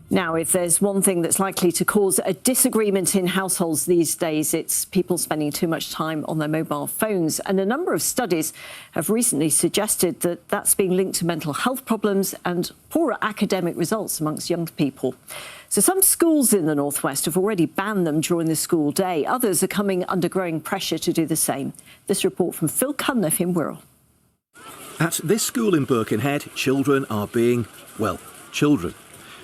Now, if there's one thing that's likely to cause a disagreement in households these days, it's people spending too much time on their mobile phones. And a number of studies have recently suggested that that's being linked to mental health problems and poorer academic results amongst young people. So some schools in the northwest have already banned them during the school day. Others are coming under growing pressure to do the same. This report from Phil Cunliffe in Wirral. At this school in Birkenhead, children are being, well, children.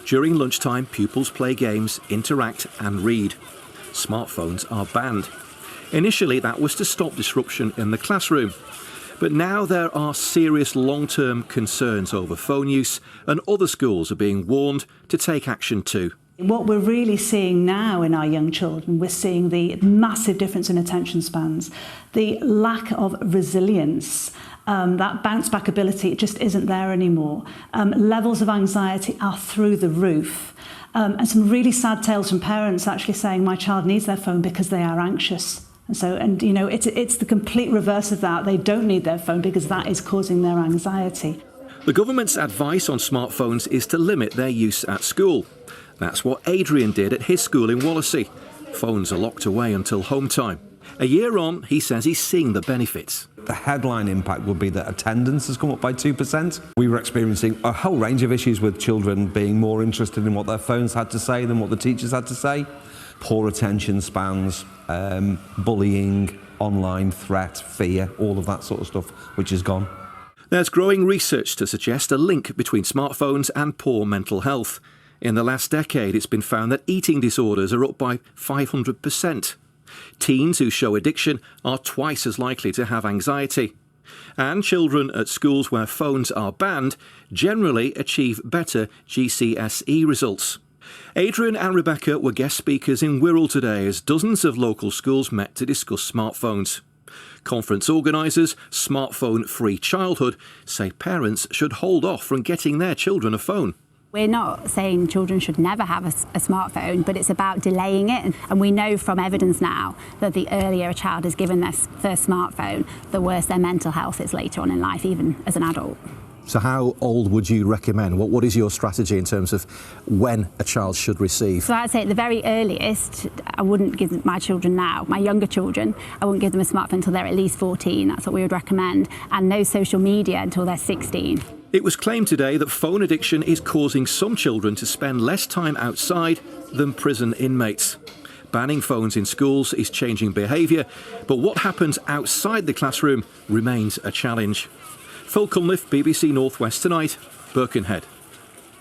During lunchtime, pupils play games, interact and read. Smartphones are banned. Initially, that was to stop disruption in the classroom. But now there are serious long-term concerns over phone use, and other schools are being warned to take action too. What we're really seeing now in our young children, we're seeing the massive difference in attention spans, the lack of resilience, that bounce back ability, it just isn't there anymore. Levels of anxiety are through the roof. And some really sad tales from parents actually saying my child needs their phone because they are anxious. And you know, it's the complete reverse of that. They don't need their phone because that is causing their anxiety. The government's advice on smartphones is to limit their use at school. That's what Adrian did at his school in Wallasey. Phones are locked away until home time. A year on, he says he's seeing the benefits. The headline impact would be that attendance has come up by 2%. We were experiencing a whole range of issues with children being more interested in what their phones had to say than what the teachers had to say. Poor attention spans, bullying, online threat, fear, all of that sort of stuff, which is gone. There's growing research to suggest a link between smartphones and poor mental health. In the last decade, it's been found that eating disorders are up by 500%. Teens who show addiction are twice as likely to have anxiety. And children at schools where phones are banned generally achieve better GCSE results. Adrian and Rebecca were guest speakers in Wirral today as dozens of local schools met to discuss smartphones. Conference organisers, Smartphone Free Childhood, say parents should hold off from getting their children a phone. We're not saying children should never have a smartphone, but it's about delaying it. And we know from evidence now that the earlier a child is given their first smartphone, the worse their mental health is later on in life, even as an adult. So how old would you recommend? What is your strategy in terms of when a child should receive? So I'd say at the very earliest, I wouldn't give my children now, my younger children, I wouldn't give them a smartphone until they're at least 14. That's what we would recommend. And no social media until they're 16. It was claimed today that phone addiction is causing some children to spend less time outside than prison inmates. Banning phones in schools is changing behaviour, but what happens outside the classroom remains a challenge. Phil Cunliffe, BBC North West Tonight, Birkenhead.